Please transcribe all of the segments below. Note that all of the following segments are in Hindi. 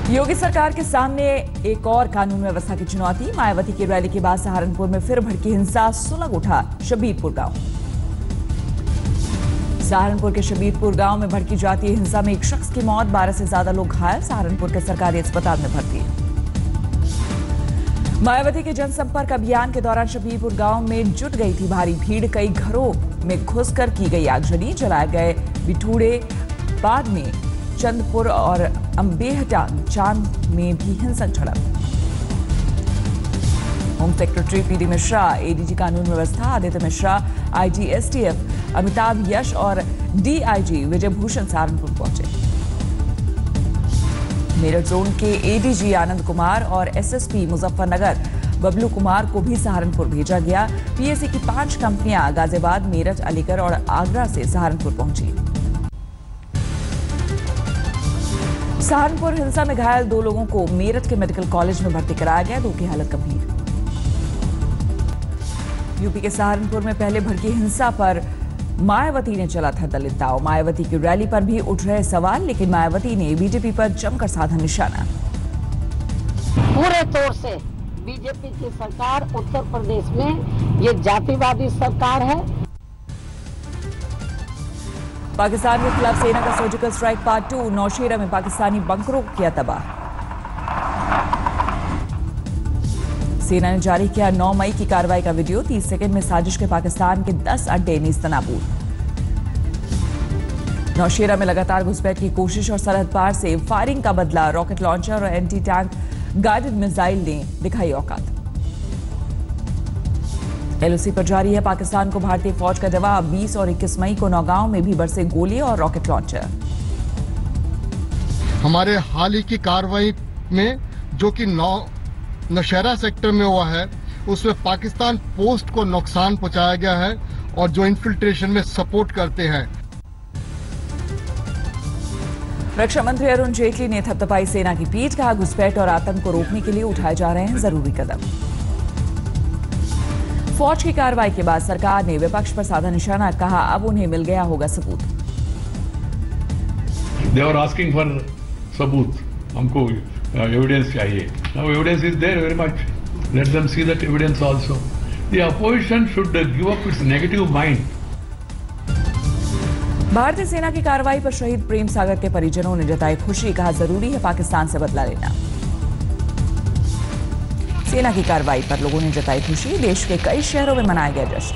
योगी सरकार के सामने एक और कानून व्यवस्था की चुनौती। मायावती की रैली के बाद सहारनपुर में फिर भड़की हिंसा, सुलग उठा शबीरपुर गांव। सहारनपुर के शबीरपुर गांव में भड़की जातीय हिंसा में एक शख्स की मौत, 12 से ज्यादा लोग घायल। सहारनपुर के सरकारी अस्पताल में भर्ती। मायावती के जनसंपर्क अभियान के दौरान शबीरपुर गांव में जुट गई थी भारी भीड़। कई घरों में घुसकर की गई आगजनी, जलाए गए बिठूड़े। बाद में चंदपुर और अंबेहटा चांद में भी हिंसक झड़प। Home secretary PD Mishra, ADG कानून व्यवस्था आदित्य मिश्रा, आईजी एसटीएफ अमिताभ यश और डीआईजी विजय भूषण सहारनपुर पहुंचे। मेरठ जोन के एडीजी आनंद कुमार और एसएसपी मुजफ्फरनगर बबलू कुमार को भी सहारनपुर भेजा गया। पीएससी की 5 कंपनियां गाजियाबाद, मेरठ, अलीगढ़ और आगरा से सहारनपुर पहुंची। सहारनपुर हिंसा में घायल 2 लोगों को मेरठ के मेडिकल कॉलेज में भर्ती कराया गया, 2 की हालत गंभीर। यूपी के सहारनपुर में पहले भड़की हिंसा पर मायावती ने चला था दलित दांव। मायावती की रैली पर भी उठ रहे सवाल, लेकिन मायावती ने बीजेपी पर जमकर साधा निशाना। पूरे तौर से बीजेपी की सरकार उत्तर प्रदेश में ये जातिवादी सरकार है। पाकिस्तान के खिलाफ सेना का सर्जिकल स्ट्राइक पार्ट 2। नौशेरा में पाकिस्तानी बंकरों को किया तबाह। सेना ने जारी किया 9 मई की कार्रवाई का वीडियो। 30 सेकंड में साजिश के पाकिस्तान के 10 अड्डे नेस्तनाबूद। नौशेरा में लगातार घुसपैठ की कोशिश और सरहद पार से फायरिंग का बदला। रॉकेट लॉन्चर और एंटी टैंक गाइडेड मिसाइल ने दिखाई औकात। एलओसी पर जारी है पाकिस्तान को भारतीय फौज का जवाब। 20 और 21 मई को नौगांव में भी बरसे गोली और रॉकेट लॉन्चर। हमारे हाल ही की कार्रवाई में जो कि नौशेरा सेक्टर में हुआ है, उसमें पाकिस्तान पोस्ट को नुकसान पहुंचाया गया है और जो इन्फिल्ट्रेशन में सपोर्ट करते हैं। रक्षा मंत्री अरुण जेटली ने थपथपाई सेना की पीठ, कहा घुसपैठ और आतंक को रोकने के लिए उठाए जा रहे हैं जरूरी कदम। फौज की कार्रवाई के बाद सरकार ने विपक्ष पर साधा निशाना, कहा अब उन्हें मिल गया होगा सबूत। They were asking for सबूत, हमको एविडेंस चाहिए। Now evidence is there very much. Let them see that evidence also. The opposition should give up its negative mind. भारतीय सेना की कार्रवाई पर शहीद प्रेम सागर के परिजनों ने जताई खुशी, कहा जरूरी है पाकिस्तान से बदला लेना। सेना की कार्रवाई पर लोगों ने जताई खुशी। देश के कई शहरों में मनाया गया जश्न।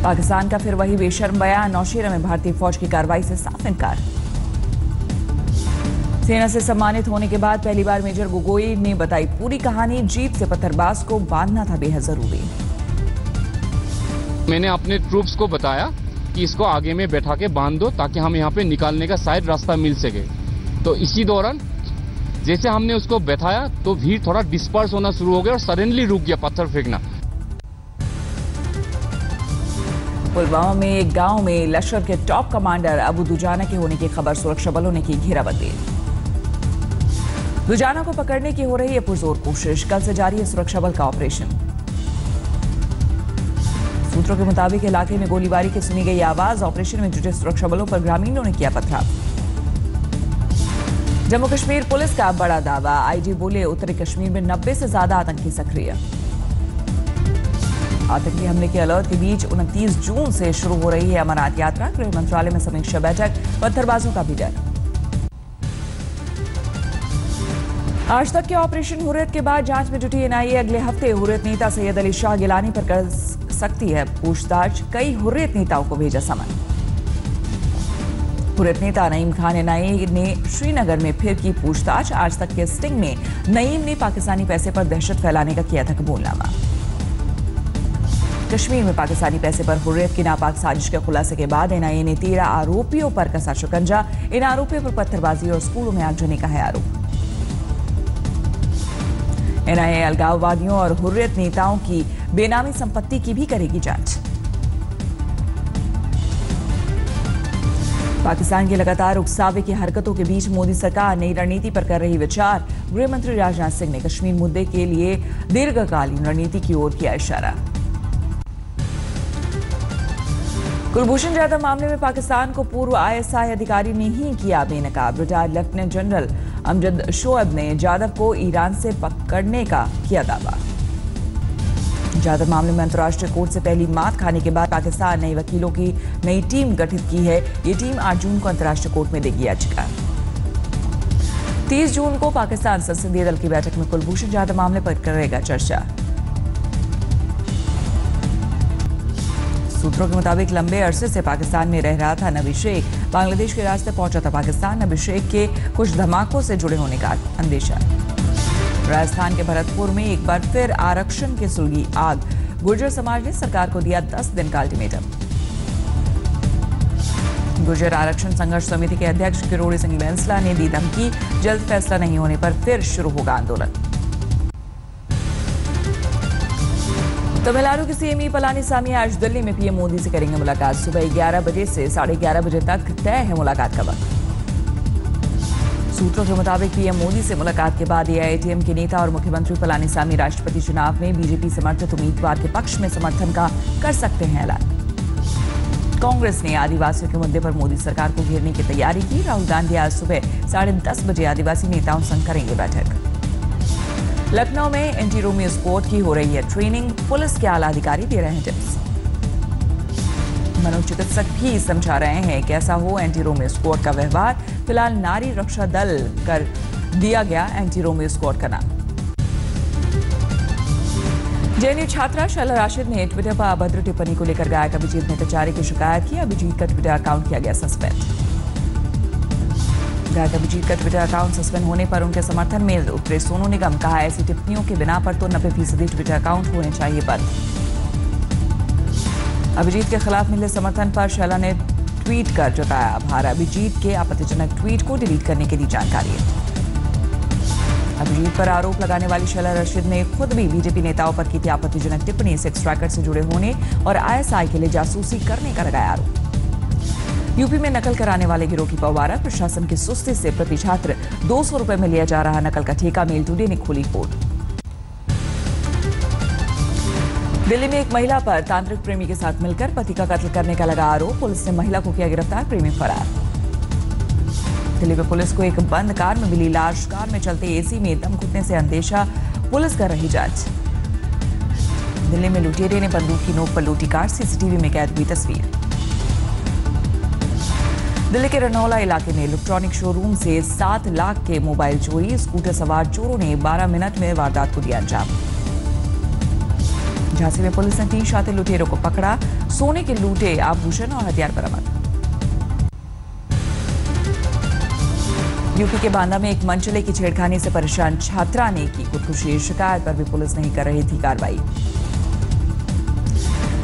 पाकिस्तान का फिर वही बेशर्म बयान। नौशेरा में भारतीय फौज की कार्रवाई से साफ इनकार। सेना से सम्मानित होने के बाद पहली बार मेजर गोगोई ने बताई पूरी कहानी। जीप से पत्थरबाज को बांधना था बेहद जरूरी। मैंने अपने ट्रूप्स को बताया कि इसको आगे में बैठा के बांध दो ताकि हम यहाँ पे निकालने का शायद रास्ता मिल सके। तो इसी दौरान जैसे हमने उसको बैठाया तो भीड़ थोड़ा डिस्पर्स होना शुरू हो गया और सडनली रुक गया पत्थर फेंकना। पुलवामा में एक गांव में लश्कर के टॉप कमांडर अबू दुजाना के होने की खबर, सुरक्षा बलों ने की घेराबंदी। दुजाना को पकड़ने की हो रही है पुरजोर कोशिश। कल से जारी है सुरक्षा बल का ऑपरेशन। सूत्रों के मुताबिक इलाके में गोलीबारी की सुनी गई आवाज। ऑपरेशन में जुटे सुरक्षा बलों पर ग्रामीणों ने किया पथराव। जम्मू कश्मीर पुलिस का बड़ा दावा। आईजी बोले उत्तरी कश्मीर में 90 से ज्यादा आतंकी सक्रिय। आतंकी हमले के अलर्ट के बीच 29 जून से शुरू हो रही है अमरनाथ यात्रा। गृह मंत्रालय में समीक्षा बैठक। पत्थरबाजों का भी डर। आज तक के ऑपरेशन हुर्रियत के बाद जांच में जुटी एनआईए अगले हफ्ते हुर्रियत नेता सैयद अली शाह गिलानी पर कर सकती है पूछताछ। कई हुर्रियत नेताओं को भेजा समन। हुर्रियत नेता नईम खान एनआईए ने श्रीनगर में फिर की पूछताछ। आज तक के स्टिंग में नईम ने पाकिस्तानी पैसे पर दहशत फैलाने का किया था कबूलनामा। कश्मीर में पाकिस्तानी पैसे पर हुर्रियत की नापाक साजिश के खुलासे के बाद एनआईए ने 13 आरोपियों पर कसा शिकंजा। इन आरोपियों पर पत्थरबाजी और स्कूलों में आगजनी का है आरोप। एनआईए अलगाववादियों और हुर्रियत नेताओं की बेनामी संपत्ति की भी करेगी जांच। पाकिस्तान की लगातार उकसावे की हरकतों के बीच मोदी सरकार नई रणनीति पर कर रही विचार। गृह मंत्री राजनाथ सिंह ने कश्मीर मुद्दे के लिए दीर्घकालीन रणनीति की ओर किया इशारा। कुलभूषण जाधव मामले में पाकिस्तान को पूर्व ISI अधिकारी ने ही किया बेनकाब। Retired lieutenant general Amjad Shoaib ने जाधव को ईरान से पकड़ने का किया दावा। जाधव मामले में अंतर्राष्ट्रीय कोर्ट से पहली मात खाने के बाद पाकिस्तान नए वकीलों की नई टीम गठित की है। ये टीम 8 जून को अंतर्राष्ट्रीय कोर्ट में देगी याचिका। 30 जून को पाकिस्तान संसदीय दल की बैठक में कुलभूषण जाधव मामले पर करेगा चर्चा। सूत्रों के मुताबिक लंबे अरसे से पाकिस्तान में रह रहा था नबी शेख। बांग्लादेश के रास्ते पहुंचा था पाकिस्तान। नबी शेख के कुछ धमाकों से जुड़े होने का अंदेशा। राजस्थान के भरतपुर में एक बार फिर आरक्षण की सुलगी आग। गुर्जर समाज ने सरकार को दिया 10 दिन का अल्टीमेटम। गुर्जर आरक्षण संघर्ष समिति के अध्यक्ष किरोड़ी सिंह बैंसला ने दी धमकी, जल्द फैसला नहीं होने पर फिर शुरू होगा आंदोलन। तमिलनाडु के CM पलानीसामी आज दिल्ली में PM मोदी से करेंगे मुलाकात। सुबह 11 बजे से 11:30 बजे तक तय है मुलाकात का वक्त। सूत्रों के मुताबिक PM मोदी से मुलाकात के बाद AITM के नेता और मुख्यमंत्री पलानीसामी राष्ट्रपति चुनाव में बीजेपी समर्थित उम्मीदवार के पक्ष में समर्थन का कर सकते हैं ऐलान। कांग्रेस ने आदिवासियों के मुद्दे पर मोदी सरकार को घेरने की तैयारी की। राहुल गांधी आज सुबह 10:30 बजे आदिवासी नेताओं संग करेंगे बैठक। लखनऊ में एंटी रोमियो स्क्वाड की हो रही है ट्रेनिंग। पुलिस के आला अधिकारी दे रहे हैं टिप्स। मनोचिकित्सक भी समझा रहे हैं कैसा हो एंटी रोमियो स्क्वाड का व्यवहार। फिलहाल नारी रक्षा दल कर दिया गया एंटी रोमियो स्क्वाड का नाम। JNU छात्रा शैला राशिद ने ट्विटर पर अभद्र टिप्पणी को लेकर गायक अभिजीत भट्टाचार्य की शिकायत की। अभिजीत का ट्विटर अकाउंट किया गया सस्पेंड। गायक अभिजीत का ट्विटर अकाउंट सस्पेंड होने पर उनके समर्थन में उतरे सोनू निगम। कहा ऐसी टिप्पणियों के बिना पर तो 90% ट्विटर अकाउंट होने चाहिए बंद। अभिजीत के खिलाफ मिले समर्थन पर शैला ने ट्वीट कर जताया आभार। अभिजीत के आपत्तिजनक ट्वीट को डिलीट करने की दी जानकारी। अभिजीत पर आरोप लगाने वाली शैला राशिद ने खुद भी बीजेपी नेताओं पर की थी आपत्तिजनक टिप्पणी। सेक्स रैकेट से जुड़े होने और ISI के लिए जासूसी करने का लगाया आरोप। यूपी में नकल कराने वाले गिरोह की पवारा। प्रशासन की सुस्ती से प्रति छात्र 200 रुपए में लिया जा रहा नकल का ठेका। मेल टुडे ने खोली पोल। दिल्ली में एक महिला पर तांत्रिक प्रेमी के साथ मिलकर पति का कत्ल करने का लगा आरोप। पुलिस ने महिला को किया गिरफ्तार, प्रेमी फरार। दिल्ली में पुलिस को एक बंद कार में मिली लाश। कार में चलते AC में दम घुटने से अंदेशा, पुलिस कर रही जांच। दिल्ली में लुटेरे ने बंदूक की नोक पर लूटी कार। CCTV में कैद हुई तस्वीर। दिल्ली के रनौला इलाके में इलेक्ट्रॉनिक शोरूम से 7 लाख के मोबाइल चोरी। स्कूटर सवार चोरों ने 12 मिनट में वारदात को दिया अंजाम। झांसी में पुलिस ने 3 शातिर लुटेरों को पकड़ा। सोने के लूटे आभूषण और हथियार बरामद। यूपी के बांदा में एक मनचले की छेड़खानी से परेशान छात्रा ने की खुदकुशी। शिकायत पर भी पुलिस नहीं कर रही थी कार्रवाई।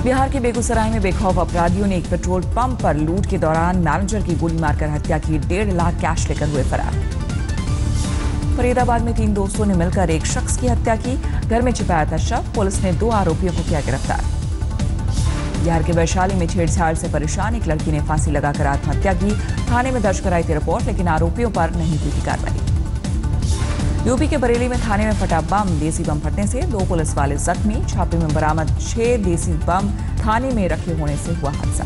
बिहार के बेगूसराय में बेखौफ अपराधियों ने एक पेट्रोल पंप पर लूट के दौरान मैनेजर की गोली मारकर हत्या की। 1.5 लाख कैश लेकर हुए फरार। फरीदाबाद में 3 दोस्तों ने मिलकर एक शख्स की हत्या की। घर में छिपाया था शव। पुलिस ने 2 आरोपियों को किया गिरफ्तार। बिहार के वैशाली में छेड़छाड़ से परेशान एक लड़की ने फांसी लगाकर आत्महत्या की। थाने में दर्ज कराई थी रिपोर्ट, लेकिन आरोपियों पर नहीं हुई थी कार्रवाई। यूपी के बरेली में थाने में फटा बम। देसी बम फटने से 2 पुलिस वाले जख्मी। छापे में बरामद 6 देसी बम थाने में रखे होने से हुआ हादसा।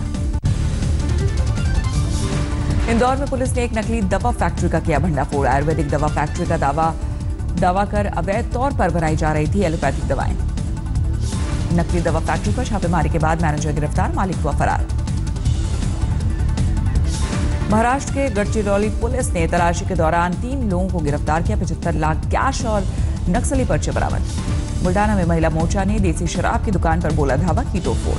इंदौर में पुलिस ने एक नकली दवा फैक्ट्री का किया भंडाफोड़। आयुर्वेदिक दवा फैक्ट्री का दावा कर अवैध तौर पर बनाई जा रही थी एलोपैथिक दवाएं। नकली दवा फैक्ट्री पर छापेमारी के बाद मैनेजर गिरफ्तार, मालिक हुआ फरार। महाराष्ट्र के गढ़चिरौली पुलिस ने तलाशी के दौरान 3 लोगों को गिरफ्तार किया। 75 लाख कैश और नक्सली पर्चे बरामद। बुल्डाना में महिला मोर्चा ने देसी शराब की दुकान पर बोला धावा, की तोड़फोड़।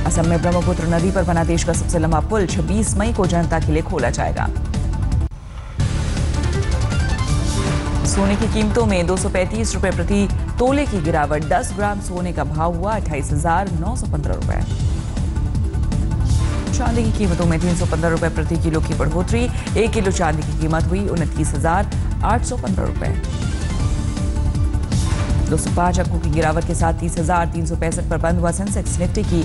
असम में ब्रह्मपुत्र नदी पर बना देश का सबसे लंबा पुल 26 मई को जनता के लिए खोला जाएगा। सोने की कीमतों में 235 रुपए प्रति तोले की गिरावट। 10 ग्राम सोने का भाव हुआ 28,915 रुपए। चांदी की कीमतों में 315 रुपए प्रति किलो की बढ़ोतरी। 1 किलो चांदी की कीमत हुई 29,815 रुपए। 205 अंकों की गिरावट के साथ 30,365 पर बंद हुआ सेंसेक्स। निफ्टी की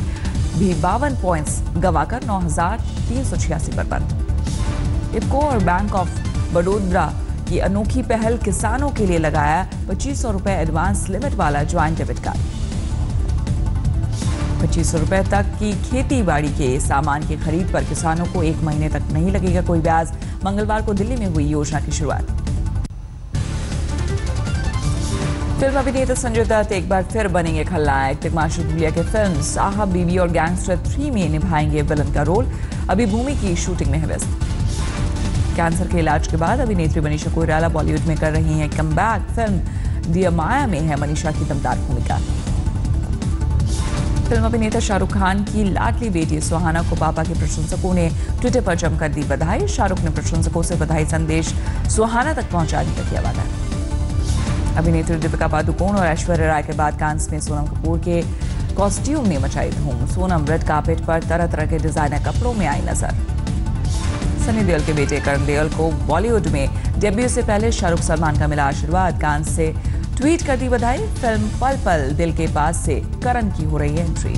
भी 52 पॉइंट्स गंवाकर 9,386 पर बंद। इफको और बैंक ऑफ बड़ौदा की अनोखी पहल, किसानों के लिए लगाया 2500 रुपए एडवांस लिमिट वाला ज्वाइंट डेबिट कार्ड। 2500 रुपए तक की खेती बाड़ी के सामान की खरीद पर किसानों को 1 महीने तक नहीं लगेगा कोई ब्याज। मंगलवार को दिल्ली में हुई योजना की शुरुआत। फिल्म अभिनेता संजय दत्त एक बार फिर बनेंगे खलनायक। तिग्मांशु धूलिया के फिल्म साहब बीबी और गैंगस्टर 3 में निभाएंगे विलन का रोल। अभी भूमि की शूटिंग में है व्यस्त। कैंसर के इलाज के बाद अभिनेत्री मनीषा कोइराला बॉलीवुड में कर रही हैं कमबैक। फिल्म दिया माया में है मनीषा की दमदार भूमिका। फिल्म अभिनेता शाहरुख खान की लाडली बेटी सुहाना को पापा के प्रशंसकों ने ट्विटर पर जमकर दी बधाई। शाहरुख ने प्रशंसकों से बधाई संदेश सुहाना तक पहुंचाने का किया वादा। अभिनेत्री दीपिका पादुकोण और ऐश्वर्या राय के बाद कांस में सोनम कपूर के कॉस्ट्यूम ने मचाई धूम। सोनम रेड कार्पेट पर तरह तरह के डिजाइनर कपड़ों में आई नजर। सनी देओल के बेटे करण देओल को बॉलीवुड में डेब्यू से पहले शाहरुख सलमान का मिला आशीर्वाद। कांस से ट्वीट कर दी बधाई। फिल्म पल पल दिल के पास से करण की हो रही है entry.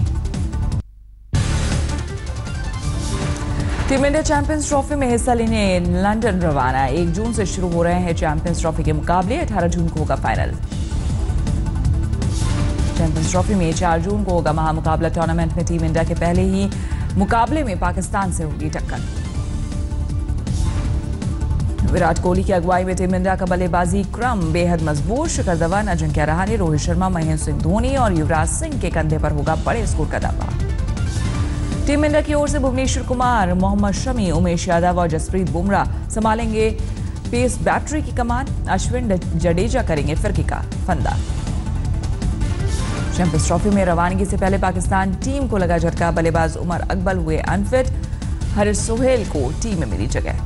Team India champions trophy में हिस्सा लेने लंदन रवाना। 1 जून से शुरू हो रहे हैं चैंपियंस ट्रॉफी के मुकाबले। 18 जून को होगा फाइनल। चैंपियंस ट्रॉफी में 4 जून को होगा महामुकाबला। टूर्नामेंट में टीम इंडिया के पहले ही मुकाबले में पाकिस्तान से होगी टक्कर। विराट कोहली की अगुवाई में टीम इंडिया का बल्लेबाजी क्रम बेहद मजबूत। शिखर धवन, अजिंक्य रहाणे, रोहित शर्मा, महेंद्र सिंह धोनी और युवराज सिंह के कंधे पर होगा बड़े स्कोर का दावा। टीम इंडिया की ओर से भुवनेश्वर कुमार, मोहम्मद शमी, उमेश यादव और जसप्रीत बुमराह संभालेंगे पेस बैटरी की कमान। अश्विन जडेजा करेंगे फिरकी का फंदा। चैंपियंस ट्रॉफी में रवानगी से पहले पाकिस्तान टीम को लगा झटका। बल्लेबाज उमर अकबल हुए अनफिट। हरीश सोहेल को टीम में मिली जगह।